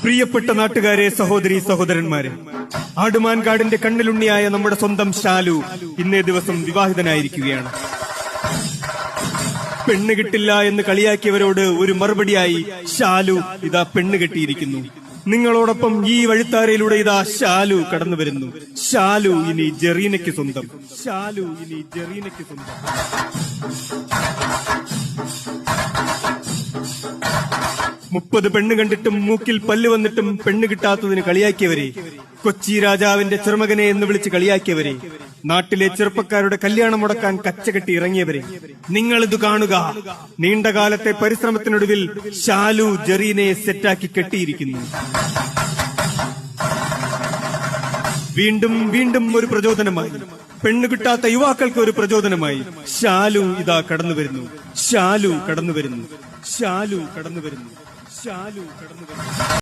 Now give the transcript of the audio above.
പ്രിയപ്പെട്ട നാട്ടുകാരെ, സഹോദരി സഹോദരന്മാരെ, ആടുമാൻകാടിന്റെ കണ്ണിലുണ്ണിയായ നമ്മുടെ സ്വന്തം ശാലു ഇന്നേ ദിവസം വിവാഹിതനായിരിക്കുകയാണ്. പെണ്ണ് കിട്ടില്ല എന്ന് കളിയാക്കിയവരോട് ഒരു മറുപടിയായി ശാലു ഇതാ പെണ്ണ് കെട്ടിയിരിക്കുന്നു. നിങ്ങളോടൊപ്പം ഈ വഴിത്താരയിലൂടെ ഇതാ ശാലു കടന്നു വരുന്നു. ശാലു ഇനി ജെറീനയ്ക്ക് സ്വന്തം. ശാലു ഇനി ജെറീനയ്ക്ക് സ്വന്തം. മുപ്പത് പെണ്ണ് കണ്ടിട്ടും മൂക്കിൽ പല്ല് വന്നിട്ടും പെണ്ണ് കിട്ടാത്തതിന് കളിയാക്കിയവരെ, കൊച്ചി രാജാവിന്റെ ചെറുമകനെ എന്ന് വിളിച്ച് കളിയാക്കിയവരെ, നാട്ടിലെ ചെറുപ്പക്കാരുടെ കല്യാണം മുടക്കാൻ കച്ചകെട്ടി ഇറങ്ങിയവരെ, നിങ്ങളിത് കാണുക. നീണ്ടകാലത്തെ പരിശ്രമത്തിനൊടുവിൽ ശാലു ജെറീനയെ സെറ്റാക്കി കെട്ടിയിരിക്കുന്നു. വീണ്ടും വീണ്ടും ഒരു പ്രചോദനമായി, പെണ്ണ് കിട്ടാത്ത യുവാക്കൾക്ക് ഒരു പ്രചോദനമായി ശാലു ഇതാ കടന്നു വരുന്നു. ശാലു കടന്നു വരുന്നു. ശാലു കടന്നു വരുന്നു. ശാലു കടന്നു വരുന്നു.